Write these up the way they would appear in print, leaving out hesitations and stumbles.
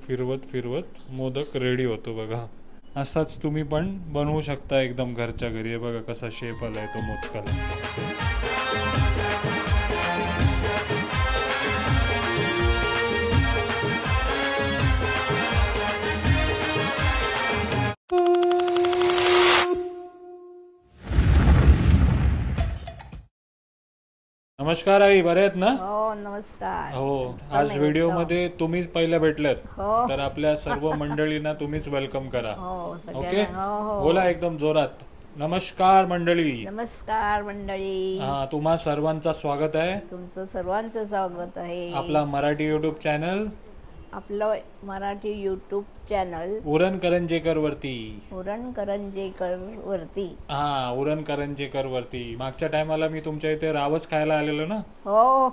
फिरवत फिरवत मोदक रेडी होतो बघा. असाच तुम्ही पण बनवू शकता एकदम घरच्या घरी. बघा कसा शेप आलाय तो मोदकाला. नमस्कार आई, बरे आहेत ना? हो नमस्कार. हो, आज व्हिडिओ मध्ये तुम्हीच पहिल्या भेटल्यात. तर आपल्या सर्व मंडळींना तुम्हीच वेलकम करा. ओके, बोला एकदम जोरात. नमस्कार मंडळी. नमस्कार मंडळी. हा, तुम्हा सर्वांचं स्वागत आहे. तुमचं सर्वांचं स्वागत आहे. आपला मराठी युट्यूब चॅनल, आपलं मराठी युट्यूब चॅनल उरण करंजेकर वरती. उरण करंजेकर वरती. हा, उरण करंजेकर वरती. मागच्या टायमाला मी तुमच्या इथे रावस खायला आलेलो ना. हो,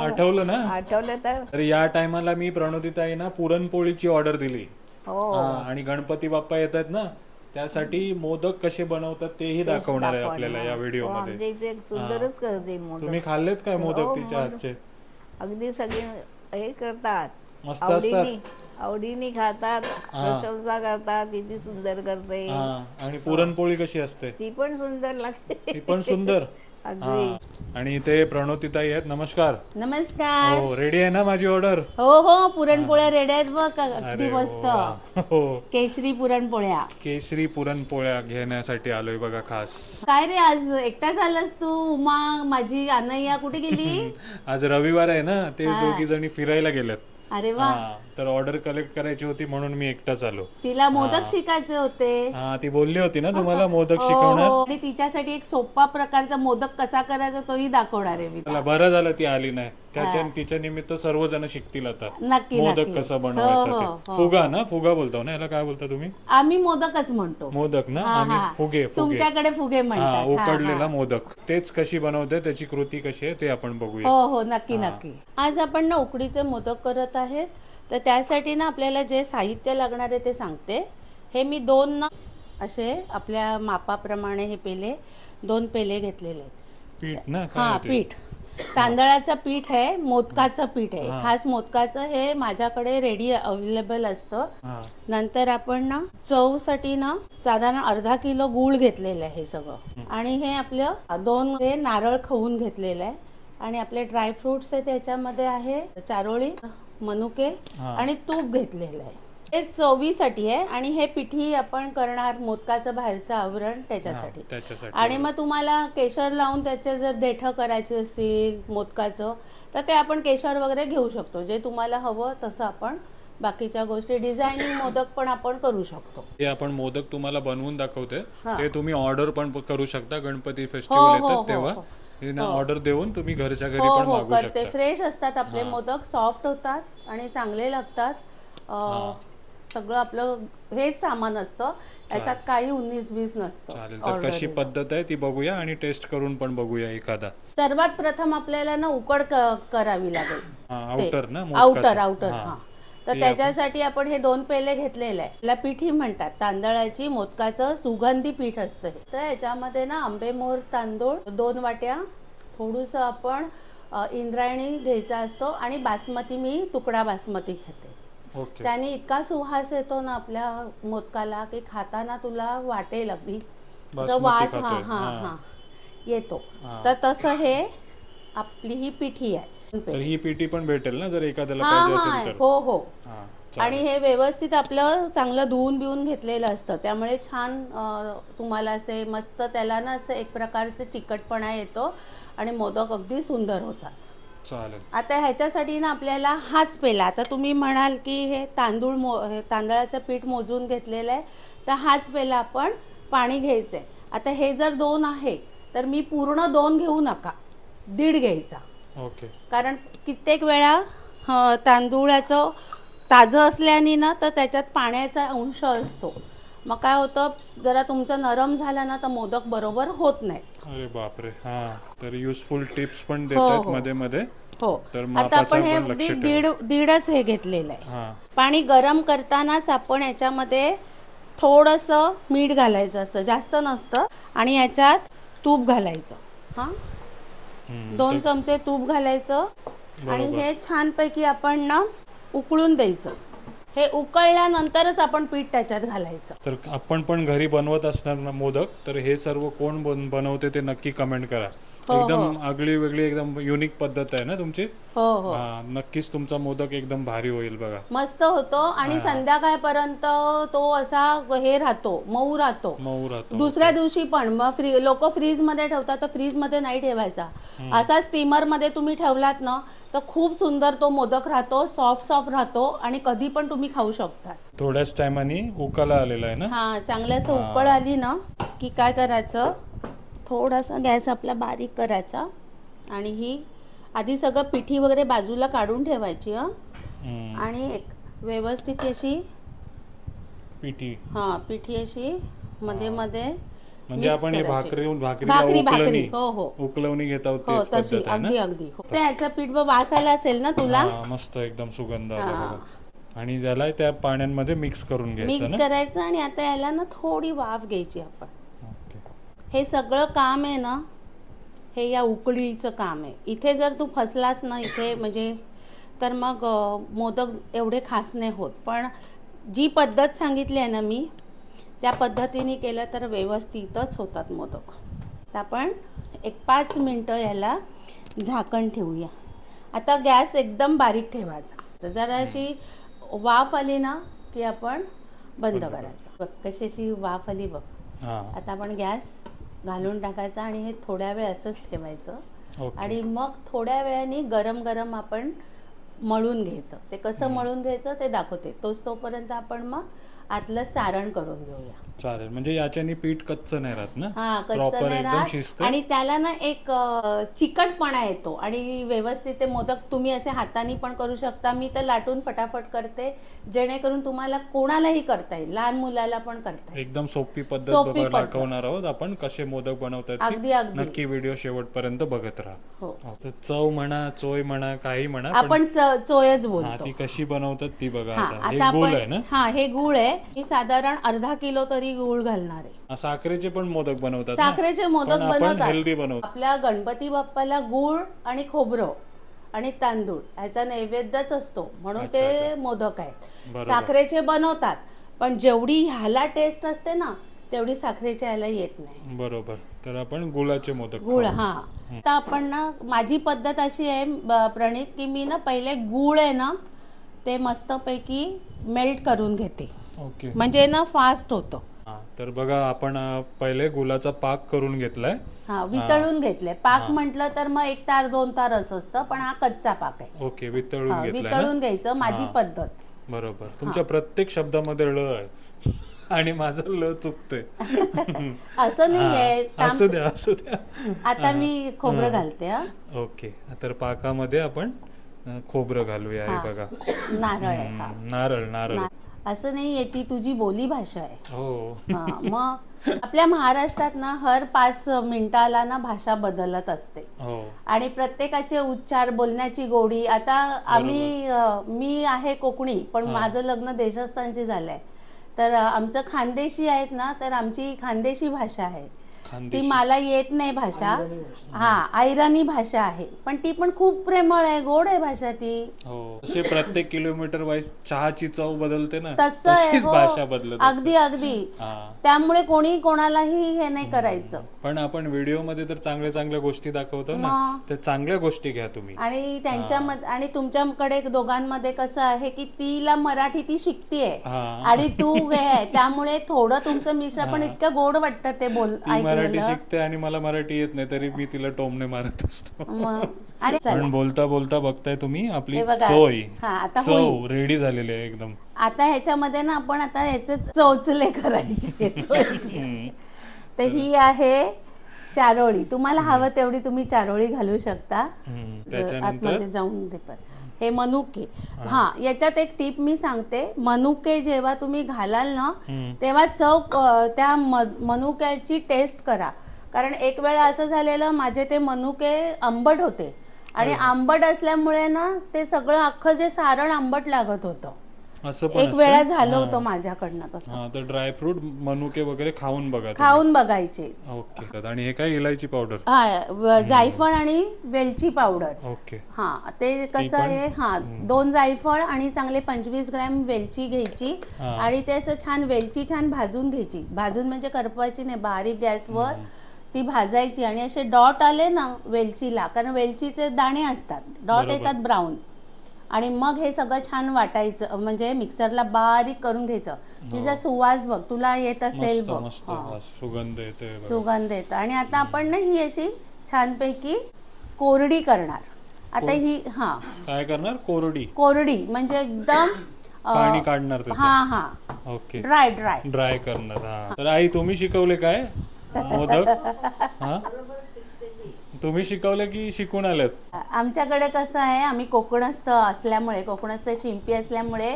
आठवलं ना? आठवलं तर या टायमाला मी प्रणोदिताईंना पुरणपोळीची ऑर्डर दिली. हो, आणि गणपती बाप्पा येत आहेत ना, त्यासाठी मोदक कसे बनवतात तेही दाखवणार आहे आपल्याला या व्हिडिओ मध्ये. सुंदरच करते मोदक. तुम्ही खाल्लेत काय मोदक तिच्या हातचे? अगदी सगळे हे करतात, मस्त असतात, आवडीने खातात, प्रशंसा करतात. किती सुंदर करते. आणि पुरणपोळी कशी असते? ती पण सुंदर लागते. ती पण सुंदर. आणि ते प्रणोदिताई आहेत. नमस्कार. नमस्कार. हो, रेडी आहे ना माझी ऑर्डर? हो हो, पुरणपोळ्या रेडी आहेत बघ. अगदी मस्त. हो, केशरी पुरणपोळ्या. केशरी पुरणपोळ्या घेण्यासाठी आलोय बघा खास. काय रे, आज एकटाच आलास तू? उमा माझी अनय्या कुठे गेली? आज रविवार आहे ना, ते दोघी जणी फिरायला गेल्यात. अरे वा. तर ऑर्डर कलेक्ट करायची होती म्हणून मी एकटाच आलो. तिला मोदक शिकायचे होते. हा, ती बोलली होती ना तुम्हाला मोदक शिकवणार. आणि तिच्यासाठी एक सोपा प्रकारचा मोदक कसा करायचा तोही दाखवणार आहे मी. मला बरं झालं ती आली नाही. तिच्या निमित्त सर्वजण शिकतील आता नक्की मोदक कसं बनवायचं ते. फुगा ना, फुगा बोलतो ना याला? काय बोलता तुम्ही? आम्ही मोदकच म्हणतो. मोदक ना, आम्ही फुगे. तुमच्याकडे फुगे म्हणतात. उकडलेला मोदक. तेच कशी बनवते, त्याची कृती कशी आहे ते आपण बघूया. हो हो, नक्की नक्की. आज आपण ना उकडीचे मोदक करत आहेत. तर त्यासाठी ना आपल्याला जे साहित्य लागणार आहे ते सांगते. हे मी 2 ना असे आपल्या मापाप्रमाणे हे पेले, 2 पेले घेतलेले आहेत. पीठ ना? हा, पीठ. तांदळाचं पीठ आहे, मोदकाचं पीठ आहे. खास मोदकाचं हे माझ्याकडे रेडी अवेलेबल असतं. नंतर आपण ना चवसाठी ना साधारण अर्धा किलो गूळ घेतलेलं आहे हे सगळं. आणि हे आपलं 2 हे नारळ खवून घेतलेलं आहे. आणि आपले ड्रायफ्रुट्स आहे त्याच्यामध्ये आहे चारोळी, मनुके आणि तूप घेतलेलं आहे. हे चवीसाठी आहे. आणि हे पिठी आपण करणार मोदकाचं बाहेरचं आवरण त्याच्यासाठी. आणि मग तुम्हाला केशर लावून त्याचे जर देठं करायचे असतील मोदकाचं, तर ते आपण केशर वगैरे घेऊ शकतो. जे तुम्हाला हवं तसं आपण बाकीच्या गोष्टी डिझायनिंग मोदक पण आपण करू शकतो. हे आपण मोदक तुम्हाला बनवून दाखवते, ते तुम्ही ऑर्डर पण करू शकता. गणपती फेस्टिवल येतात तेव्हा ऑर्डर देऊन तुम्ही घरच्या घरी पण मागवू शकता. ते फ्रेश असतात आपले मोदक, सॉफ्ट होतात आणि चांगले लागतात. सगळं आपलं हेच सामान असतं, याच्यात काही 19-20 नसतं. तर कशी पद्धत आहे ती बघूया आणि टेस्ट करून पण बघूया एखादा. सर्वात प्रथम आपल्याला ना उकड करावी लागेल. आउटर. हा, तर त्याच्यासाठी आपण हे 2 पेले घेतलेले आहे. याला पिठी म्हणतात, तांदळाची मोदकाचं सुगंधी पीठ असतं. तर याच्यामध्ये ना आंबेमोहर तांदूळ 2 वाट्या, थोडंसं आपण इंद्रायणी घ्यायचा असतो. आणि बासमती मी तुकडा बासमती घेते. त्याने इतका सुवास येतो ना आपल्या मोदकाला की खाताना तुला वाटेल अगदी वास येतो. तर तसं हे आपली ही पिठी आहे. तर ही पिठी पण भेटेल ना जर एखाद्याला पाहिजे असेल तर? हो हो. आणि हे व्यवस्थित आपलं चांगलं धुवून बिवून घेतलेलं असतं, त्यामुळे छान तुम्हाला असे मस्त त्याला ना असं एक प्रकारचे चिकटपणा येतो आणि मोदक अगदी सुंदर होतात. चालेल. आता ह्याच्यासाठी ना आपल्याला हाच पेला, आता तुम्ही म्हणाल की हे तांदळाचं पीठ मोजून घेतलेलं आहे, तर हाच पेला आपण पाणी घ्यायचं आहे. आता हे जर 2 आहे तर मी पूर्ण 2 घेऊ नका, 1.5 घ्यायचा. ओके. कारण कित्येक वेळा तांदूळाचं ताजं असल्याने ना तर त्याच्यात पाण्याचा अंश असतो. मग काय होतं, जरा तुमचं नरम झालं ना तर मोदक बरोबर होत नाही. अरे बापरे. हा, तर युजफुल टिप्स पण देतात मध्ये मध्ये. हो. आता आपण हे 1.5 हे घेतलेलं आहे. पाणी गरम करतानाच आपण याच्यामध्ये थोडंसं मीठ घालायचं असतं, जास्त नसतं. आणि याच्यात तूप घालायचं. हा, 2 चमचे तूप घालायचं. आणि हे छानपैकी आपण ना उकळून द्यायचं. हे उकळल्यानंतरच आपण पीठ त्याच्यात घालायचं. तर आपण पण घरी बनवत असणार ना मोदक, तर हे सर्व कोण बनवते ते नक्की कमेंट करा. एकदम आगळी वेगळी एकदम युनिक पद्धत आहे ना तुमची. हो हो, नक्कीच तुमचा मोदक एकदम भारी होईल बघा. मस्त होतो आणि संध्याकाळपर्यंत तो असा हे राहतो, मऊ राहतो. दुसऱ्या दिवशी पण मग लोक फ्रीज मध्ये ठेवतात, तर फ्रीज मध्ये नाही ठेवायचा. असा स्टीमर मध्ये तुम्ही ठेवलात ना तर खूप सुंदर तो मोदक राहतो, सॉफ्ट सॉफ्ट राहतो आणि कधी पण तुम्ही खाऊ शकता. थोड्याच टायमाने उकळा आलेला आहे ना. हा, चांगलं उकळ आली ना की काय करायचं, थोडासा गॅस आपला बारीक करायचा आणि ही आधी सगळं पिठी वगैरे बाजूला काढून ठेवायची. आणि एक व्यवस्थित अशी पिठी अशी मध्ये मध्ये म्हणजे आपण भाकरी हो हो उकळवणी घेत आहोत हो, तशी अगदी अगदी. ते ह्याचं पीठ वास आला असेल ना तुला, मस्त एकदम सुगंध आला बघा. आणि त्याला त्या पाण्यामध्ये मिक्स करून घ्यायचं, मिक्स करायचं आणि आता याला ना थोडी वाफ घ्यायची आपण. हे सगळं काम आहे ना, हे या उकळीचं काम आहे. इथे जर तू फसलास ना इथे म्हणजे तर मग मोदक एवढे खास नाही होत. पण जी पद्धत सांगितली आहे ना मी, त्या पद्धतीने केलं तर व्यवस्थितच होतात मोदक. तर आपण एक 5 मिनटं याला झाकण ठेवूया. आता गॅस एकदम बारीक ठेवायचा. जरा अशी वाफ आली ना की आपण बंद करायचं. बघ कशी अशी वाफ आली बघ. आता आपण गॅस घालून टाकायचा आणि हे थोड्या वेळ असंच ठेवायचं. आणि मग थोड्या वेळाने गरम गरम आपण मळून घ्यायचं. ते कसं मळून घ्यायचं ते दाखवते. तोपर्यंत आपण मग आतलं सारण करून घेऊया. चालेल, म्हणजे याच्याने पीठ कच्चं नाही राहत ना. कच्चं नाही राहत आणि त्याला ना एक चिकटपणा येतो आणि व्यवस्थित ते मोदक तुम्ही असे हाताने पण करू शकता. मी तर लाटून फटाफट करते जेणेकरून तुम्हाला कोणालाही करता येईल, लहान मुलाला पण करता येईल. एकदम सोपी पद्धत दाखवणार आहोत आपण कसे मोदक बनवतात. अगदी अगदी नक्की व्हिडिओ शेवटपर्यंत बघत राहा. चव म्हणा, चोय म्हणा, काही म्हणा, आपण चोयच बोलतो. ती कशी बनवतात ती बघा. आता गुळ आहे ना. हे गुळ आहे. मी साधारण अर्धा किलो तरी गुळ घालणार आहे. साखरेचे पण मोदक बनवतात. साखरेचे मोदक हेल्दी बनवतात. आपल्या गणपती बाप्पाला गुळ आणि खोबरं आणि तांदूळ ह्याचा नैवेद्यच असतो म्हणून ते मोदक आहेत. साखरेचे बनवतात पण जेवढी ह्याला टेस्ट असते ना तेवढी साखरेच्या याला येत नाही. बरोबर. तर आपण गुळाचे मोदक गुळ. आता आपण ना, माझी पद्धत अशी आहे प्रणित की मी ना पहिले गुळ आहे ना ते मस्तपैकी मेल्ट करून घेते. म्हणजे ना फास्ट होतो. तर बघा आपण पहिले गुळाचा पाक करून घेतलाय. वितळून घेतलाय. पाक म्हटलं तर मग 1 तार 2 तार असं असतं पण हा कच्चा पाक आहे. ओके, वितळून घ्यायचं. माझी पद्धत. बरोबर. तुमच्या प्रत्येक शब्दामध्ये ळ आहे आणि माझं ल चुकतंय. असं नाहीये. असू द्या. आता मी खोबरं घालते. ओके, तर पाकामध्ये आपण खोबरं घालूया. हे बघा, नारळ. असं नाहीये, ती तुझी बोली भाषा आहे. हो. मग आपल्या महाराष्ट्रात ना हर 5 मिनिटाला ना भाषा बदलत असते. आणि प्रत्येकाचे उच्चार, बोलण्याची गोडी. आता मी आहे कोकणी पण माझं लग्न देशस्थानशी झालंय. तर आमचं खानदेशी आहेत ना, तर आमची खानदेशी भाषा आहे. ती मला येत नाही भाषा. आयराणी भाषा आहे पण ती पण खूप प्रेमळ आहे, गोड आहे भाषा ती. जसे प्रत्येक किलोमीटर वाईज चहाची चव बदलते ना, तशीच भाषा बदलते. अगदी. त्यामुळे कोणी कोणालाही हे नाही करायचं. पण आपण व्हिडिओ मध्ये तर चांगल्या गोष्टी दाखवतो ना, तर चांगल्या गोष्टी घ्या तुम्ही. आणि त्यांच्यामध्ये आणि तुमच्याकडे दोघांमध्ये कसं आहे की तिला मराठी ती शिकतीये आणि तू आहे, त्यामुळे थोडं तुमचं मिश्रण पण इतकं गोड वाटतं ते मराठी शिकते आणि मला मराठी येत नाही तरी मी तिला टोमणे मारत असतो. पण बोलता बोलता बघताय तुम्ही आपली चव रेडी झालेली आहे एकदम. आता ह्याच्यामध्ये ना आपण आता ह्याचे चोचले करायचे. तर ही आहे चारोळी. तुम्हाला हवं तेवढी तुम्ही चारोळी घालू शकता. आतमध्ये जाऊन दे. पण हे मनुके. याच्यात एक टिप मी सांगते. मनुके जेव्हा तुम्ही घालाल ना तेव्हा चव त्या मनुक्याची टेस्ट करा. कारण एक वेळ असं झालेलं, माझे ते मनुके आंबट होते आणि आंबट असल्यामुळे ना ते सगळं अख्खं जे सारण आंबट लागत होतं. असं पण एक वेळा झालं होतं माझ्याकडनं तसं. हा, तर ड्रायफ्रूट मनुके वगैरे खाऊन बघा खाऊन बघायचे. ओके. आणि हे काय इलायची पावडर? हा, जायफळ आणि वेलची पावडर. ओके. हा, ते कसं आहे, हा 2 जायफळ आणि चांगले 25 ग्रॅम वेलची घ्यायची आणि ते असं छान वेलची छान भाजून घ्यायची. भाजून म्हणजे करपायची नाही, बारीक गॅसवर ती भाजायची आणि असे डॉट आले ना वेलचीला, कारण वेलचीचे दाणे असतात, डॉट येतात ब्राऊन, आणि मग हे सगळं छान वाटायचं, म्हणजे मिक्सरला बारीक करून घ्यायचं. तिचा सुवास बघ, तुला येत असेल बघ, सुगंध येते, सुगंध येतो. आणि आता आपण ना ही अशी छानपैकी कोरडी करणार. आता ही काय करणार? कोरडी म्हणजे एकदम पाणी काढणार त्याचं. हा. ओके. ड्राय करणार. तर आई तुम्ही शिकवले काय मोदक? तुम्ही शिकवले की शिकून आलेत? आमच्याकडे कसं आहे, आम्ही कोकणस्थ असल्यामुळे, कोकणस्थ शिंपी असल्यामुळे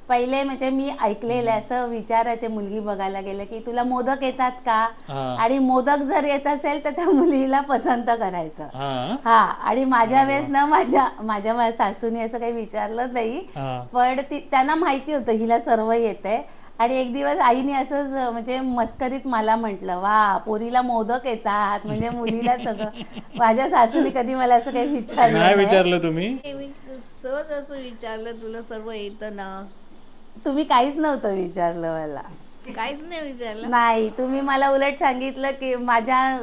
पहिले म्हणजे मी ऐकलेलं असं विचारायचे मुलगी बघायला गेलं की तुला मोदक येतात का, आणि मोदक जर येत असेल तर त्या मुलीला पसंत करायचं. हा, आणि माझ्या वेळेस ना माझ्या सासूने असं काही विचारलं नाही, पण त्यांना माहिती होतं हिला सर्व येते. आणि एक दिवस आईने असंच म्हणजे मस्करीत मला म्हटलं, वा पोरीला मोदक येतात, म्हणजे मुलीला सगळं. माझ्या सासूने कधी मला असं काही विचारलं नाही. विचारलं तुम्ही? सहज असं विचारलं, तुला सर्व येतं ना? तुम्ही काहीच नव्हतं विचारलं मला. काहीच नाही विचारलं? नाही, तुम्ही मला उलट सांगितलं की माझ्या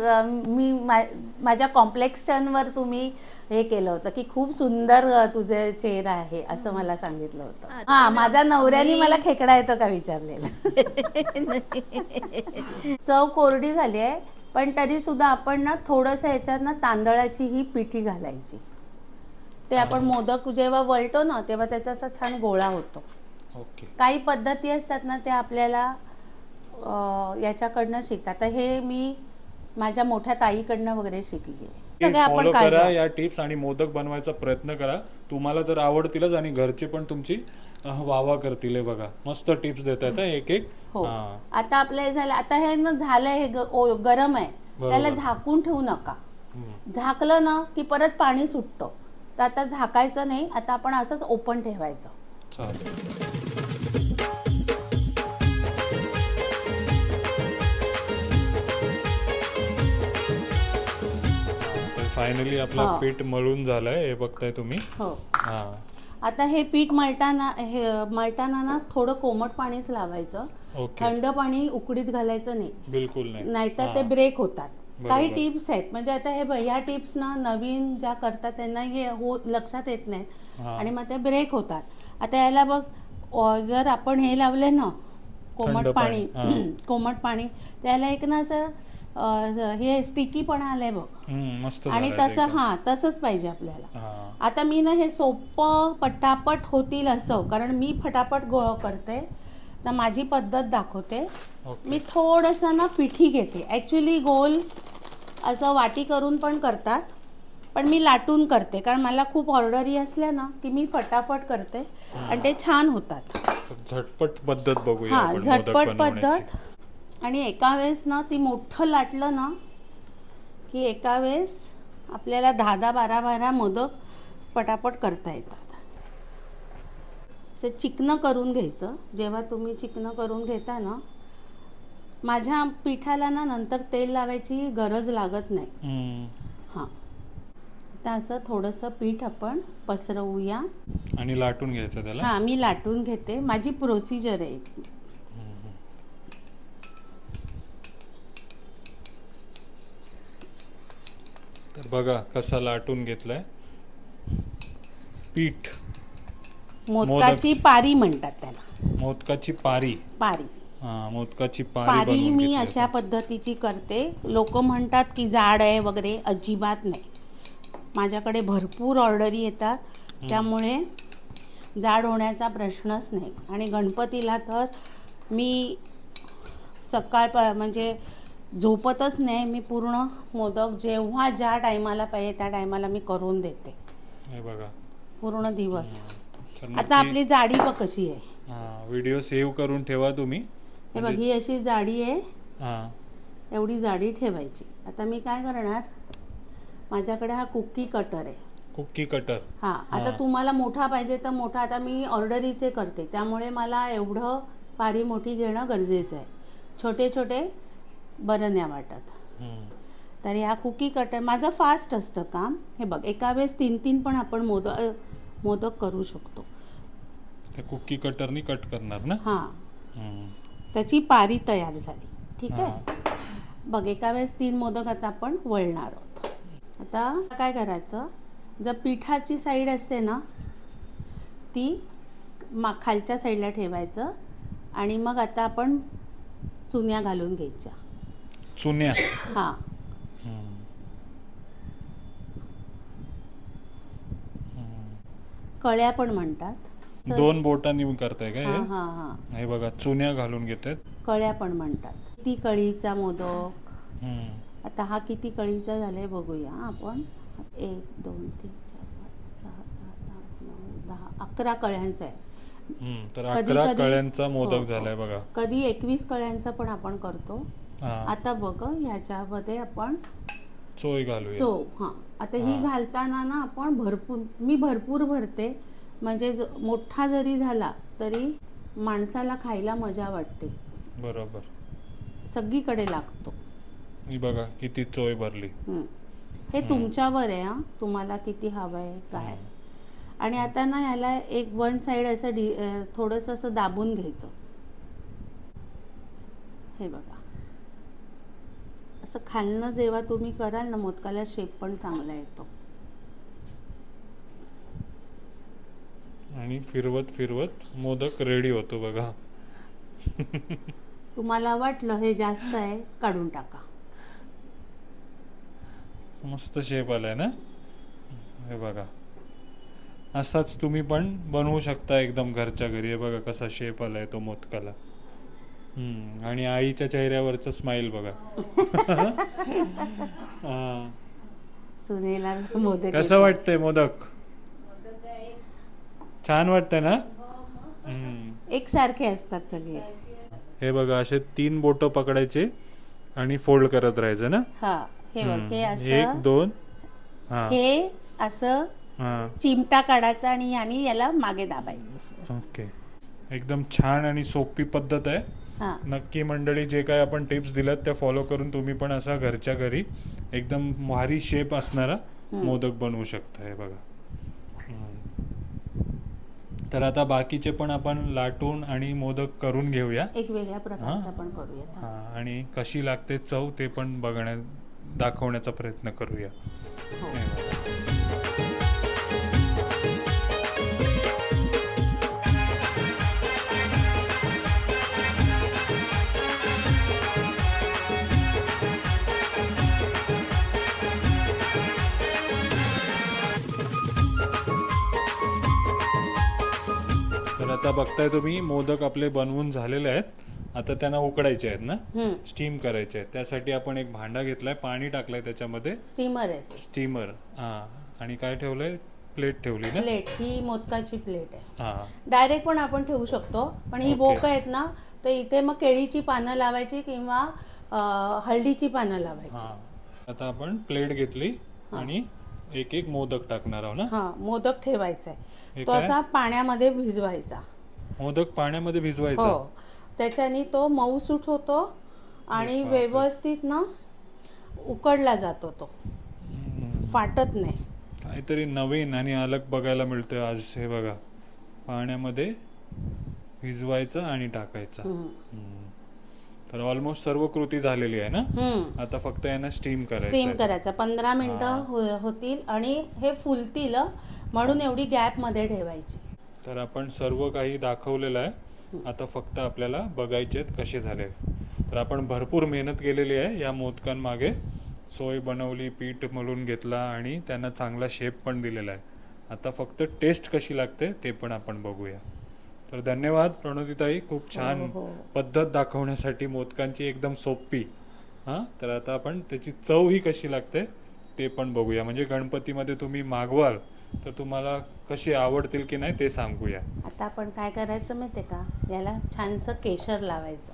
कॉम्प्लेक्शनवर तुम्ही हे केलं होतं की खूप सुंदर तुझे चेहरा आहे, असं मला सांगितलं होतं. हा, माझ्या नवऱ्याने मला खेकडा येतो का विचारलेलं. चव कोरडी झाली आहे, पण तरी सुद्धा आपण ना थोडंसं ह्याच्यात ना तांदळाची ही पिठी घालायची. ते आपण मोदक जेव्हा वळतो ना तेव्हा त्याचा असा छान गोळा होतो. काही पद्धती असतात ना त्या आपल्याला याच्याकडनं शिकतात. तर हे मी माझ्या मोठ्या ताईकडनं वगैरे शिकली. फॉलो करा या टिप्स आणि मोदक बनवायचा प्रयत्न करा. तुम्हाला तर आवडतीलच आणि घरचे पण तुमची वावा करतील. बघा मस्त टिप्स देत आहेत एक एक. आता आपलं हे झालं, आता हे झालंय, हे गरम आहे, त्याला झाकून ठेवू नका. झाकलं ना की परत पाणी सुटतं, तर आता झाकायचं नाही. आता आपण असंच ओपन ठेवायचं. फायनली आपला पीठ मळून झालंय, हे बघताय तुम्ही. आता हे पीठ मळताना ना थोडं कोमट पाणीच लावायचं. थंड पाणी उकडीत घालायचं नाही, बिलकुल नाही, नाहीतर ते ब्रेक होतात. काही टिप्स आहेत, म्हणजे आता ह्या टिप्स ना नवीन ज्या करतात त्यांना लक्षात येत नाहीत आणि मग ते ब्रेक होतात. आता याला बघ, जर आपण हे लावले ना कोमट पाणी त्याला एक ना असं हे स्टिकीपणा आलंय बघ, आणि तसंच पाहिजे आपल्याला. आता मी ना हे सोपं पटापट होतील असं, कारण मी फटाफट गोळ करते तर माझी पद्धत दाखवते. मी थोडंसं ना पिठी घेते. ॲक्च्युली गोल असं वाटी करून पण करतात, पण मी लाटून करते, कारण मला खूप ऑर्डरी असल्या ना की मी फटाफट करते आणि ते छान होतात. झटपट पद्धत बघूया. हां, झटपट पद्धत. आणि एका वेळेस ना ती मोठं लाटलं ना की एका वेळेस आपल्याला 10-12 मोदक पटापट करता येतात. असं चिकनं करून घ्यायचं. जेव्हा तुम्ही चिकनं करून घेता ना, माझ्या पिठाला ना नंतर तेल लावायची गरज लागत नाही. हां, तर असं थोडंसं पीठ आपण पसरवूया आणि लाटून घ्यायचं त्याला. हां, मी लाटून घेते, माझी प्रोसिजर आहे. तर बघा कसा लाटून घेतलाय पीठ. मोदकाची पारी म्हणतात त्याला. मोदकाची पारी. मोदकाची पारी मी अशा पद्धतीची करते. लोक म्हणतात की जाड आहे वगैरे, अजिबात नाही. माझ्याकडे भरपूर ऑर्डरी येतात, त्यामुळे जाड होण्याचा प्रश्नच नाही. आणि गणपतीला तर मी म्हणजे झोपतच नाही, मी पूर्ण मोदक जेव्हा ज्या टायमाला पाहिजे त्या टायमाला मी करून देते. हे बघा पूर्ण दिवस. आता आपली जाडी बघ कशी आहे. व्हिडिओ सेव्ह करून ठेवा तुम्ही. हे बघ, ही अशी जाडी आहे, एवढी जाडी ठेवायची. आता मी काय करणार, माझ्याकडे हा कुकी कटर आहे. Cookie cutter. हा, आता तुम्हाला मोठा पाहिजे तर मोठा. आता मी ऑर्डरीचे करते त्यामुळे मला एवढं पारी मोठी घेणं गरजेचं आहे. छोटे छोटे बरं नाही वाटत. तर ह्या कुकी कटर माझं फास्ट असतं काम. हे बघ, एका वेळेस 3-3 पण आपण मोदक करू शकतो. ते कुकी कटरनी कट करणार ना. हां, त्याची पारी तयार झाली. ठीक आहे. बघ, एका वेळेस 3 मोदक आता आपण वळणार आहोत. आता काय करायचं, जर पिठाची साईड असते ना ती खालच्या साईडला ठेवायचं आणि मग आता आपण चुन्या घालून घ्यायच्या. चुन्या. हां, कळ्या पण म्हणतात. 2 बोटांनी करताय का हे? हां हां, हे बघा, चुन्या घालून घेतात. कळ्या पण म्हणतात. किती कळीचा मोदक. आता हा किती कळीचा झालाय बघूया आपण. 1 2 3 4 5 6 7 8 9 10 11 कळ्यांचा आहे. तर 11 कळ्यांचा मोदक झालाय बघा. कधी 21 कळ्यांचा पण आपण करतो. आता बघ, ह्याच्यामध्ये आपण चोय घालूया. हां, आता ही घालताना ना आपण मी भरपूर भरते, म्हणजे मोठा जरी झाला तरी माणसाला खायला मजा वाटते. बरोबर, सगळीकडे लागतो. ही बघा किती चोय भरली. हे तुमच्यावर आहे. तुम्हाला किती हवंय काय. आणि आता ना ह्याला एक 1 साइड असं थोडंसं असं दाबून घ्यायचं. हे बघा, असं खालनं जेव्हा तुम्ही कराल ना मोदकाला शेप पण चांगला येतो. आणि फिरवत फिरवत मोदक रेडी होतो बघा. तुम्हाला वाटलं हे जास्त आहे, काढून टाका. मस्त शेप आलाय ना. हे बघा, असाच तुम्ही पण बनवू शकता एकदम घरच्या घरी. हे बघा कसा शेप आलाय तो मोदकाला. आणि आईच्या चेहऱ्यावरचं स्माइल बघा. सुनेला मोदक कसं वाटतंय मोदक? छान वाटतंय ना. एकसारखे असतात सगळे. हे बघा, असे 3 बोट पकडायचे आणि फोल्ड करत राहायचं ना. हा, हे बघ, हे असं 1 2. हे असं चिमटा काढायचा आणि याला मागे दाबायचं. ओके, एकदम छान आणि सोपी पद्धत आहे. नक्की मंडळी, जे काय आपण टिप्स दिल्यात त्या फॉलो करून तुम्ही पण असा घरच्या घरी एकदम भारी शेप असणारा मोदक बनवू शकता. हे बघा. तर आता बाकीचे पण आपण लाटून आणि मोदक करून घेऊया. एक वेगळ्या प्रकारचा पण करूया. आणि कशी लागते चव ते पण दाखवण्याचा प्रयत्न करूया. आता बघताय तुम्ही, मोदक आपले बनवून झालेले आहेत. आता त्यांना उकडायचे आहेत ना, स्टीम करायचे आहेत. त्यासाठी आपण एक भांडा घेतलाय, पाणी टाकलंय त्याच्यामध्ये. स्टीमर आहे. स्टीमर. आणि काय ठेवलंय? प्लेट ठेवली ना. प्लेट ही मोदकाची प्लेट आहे. डायरेक्ट पण आपण ठेवू शकतो, पण ही बोक आहेत ना, तर इथे मग केळीची पानं लावायची किंवा हळदीची पानं लावायची. आता आपण प्लेट घेतली आणि एक एक मोदक टाकणार आहोत ना. मोदक ठेवायचा आहे तो असा पाण्यामध्ये भिजवायचा. मोदक पाण्यामध्ये भिजवायचा. त्याच्याने तो मऊसूत होतो आणि व्यवस्थित ना उकडला जातो. तो फाटत नाही. काहीतरी नवीन आणि अलग बघायला मिळतं आज. हे बघा, पाण्यामध्ये भिजवायचं आणि टाकायचं. तर ऑलमोस्ट सर्व कृती झालेली आहे ना. आता फक्त यांना स्टीम करायचं. 15 मिनिटं होतील आणि हे फुलतील, म्हणून एवढी गॅप मध्ये ठेवायची. तर आपण सर्व काही दाखवलेलं आहे. आता फक्त आपल्याला बघायचे आहेत कसे झाले. तर आपण भरपूर मेहनत केलेली आहे या मोदकांमागे. सोय बनवली, पीठ मळून घेतला आणि त्यांना चांगला शेप पण दिलेला आहे. आता फक्त टेस्ट कशी लागते ते पण आपण बघूया. तर धन्यवाद प्रणोदिताई, खूप छान पद्धत दाखवण्यासाठी मोदकांची, एकदम सोपी. तर आता आपण त्याची चव ही कशी लागते ते पण बघूया. म्हणजे गणपतीमध्ये तुम्ही मागवाल तर तुम्हाला कशी आवडतील की नाही ते सांगूया. आता आपण काय करायचं माहितीये का, याला छानसं केशर लावायचं.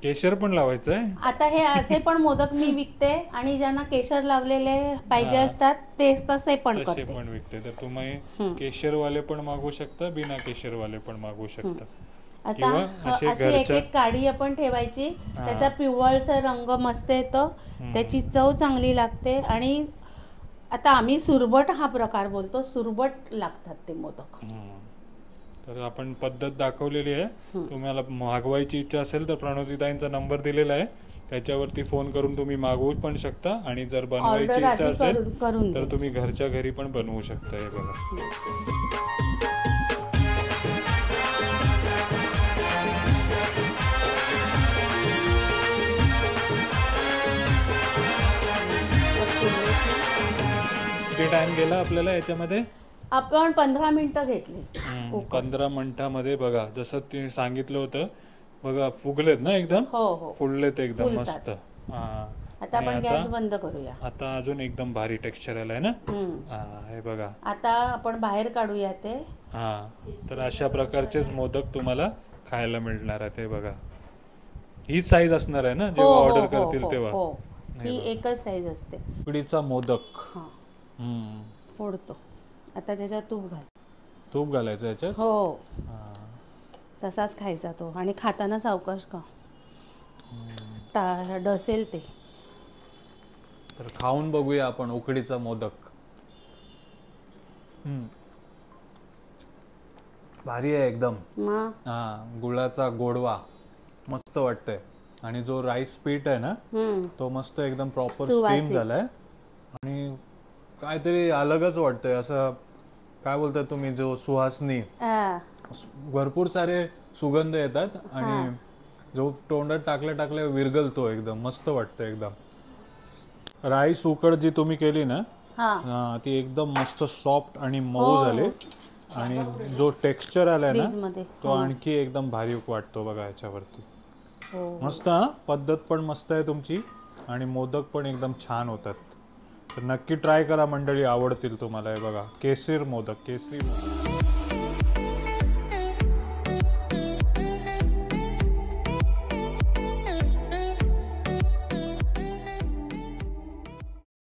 केशर पण लावायचं आहे. आता हे असे पण मोदक मी विकते आणि ज्यांना केशर लावलेले पाहिजे असतात ते तसे पण तसे करते. पण विकते. तर तुम्ही केशरवाले पण मागवू शकता, बिना केशरवाले पण मागवू शकता. असा किंवा असे अशी एक घरच्या एक काडी आपण ठेवायची, त्याचा पिवळसर रंग मस्त येतो, त्याची चव चांगली लागते. आणि आता आम्ही सुरबट हा प्रकार बोलतो, सुरबट लागतात ते मोदक. तर आपण पद्धत दाखवलेली आहे. तुम्हाला मागवायची इच्छा असेल तर प्रणोतीताईंचा नंबर दिलेला आहे, त्याच्यावरती फोन करून तुम्ही मागवू पण शकता. आणि जर बनवायची ऑर्डर इच्छा आधी असेल करून तर द्यायची. तुम्ही घरच्या घरी पण बनवू शकता. हे बघा. किती टाइम गेला आपल्याला याच्यामध्ये? आपण 15 मिनिटं घेतली. 15 मिनिटामध्ये बघा, जसं तुम्ही सांगितलं होतं बघा, फुगलेत ना एकदम. हो फुललेत एकदम फुलतात. मस्त. हा. आता आपण गॅस बंद करूया. आता अजून एकदम भारी टेक्स्चर आलाय ना. हे बघा. आता आपण बाहेर काढूया ते. तर अशा प्रकारचेच मोदक तुम्हाला खायला मिळणार आहेत. हे बघा, हीच साईज असणार आहे ना जेव्हा ऑर्डर करतील तेव्हा. ही एकच साईज असते. उकडीचा मोदक. फोडतो. आता त्याच्यात तूप घाल. तूप घालायचं याच्यात. हो, तसाच खायचा तो. आणि खाताना सावकाश का डसेल ते. तर खाऊन बघूया आपण उकडीचा मोदक. भारी आहे एकदम. गुळाचा गोडवा मस्त वाटतंय. आणि जो राईस पीठ आहे ना तो मस्त एकदम प्रॉपर स्टीम झालाय. आणि काहीतरी अलगच वाटतंय. असं काय बोलताय तुम्ही, जो सुहासनी, भरपूर सारे सुगंध येतात आणि जो तोंडात टाकल्या विरगलतो. एकदम मस्त वाटतं. एकदम राईस उकड जी तुम्ही केली ना ती एकदम मस्त सॉफ्ट आणि मऊ झाली. आणि जो टेक्स्चर आलाय ना तो आणखी एकदम भारी वाटतो बघा याच्यावरती. मस्त. पद्धत पण मस्त आहे तुमची आणि मोदक पण एकदम छान होतात. तर नक्की ट्राय करा मंडळी, आवडतील तुम्हाला. हे बघा, केसरी मोदक.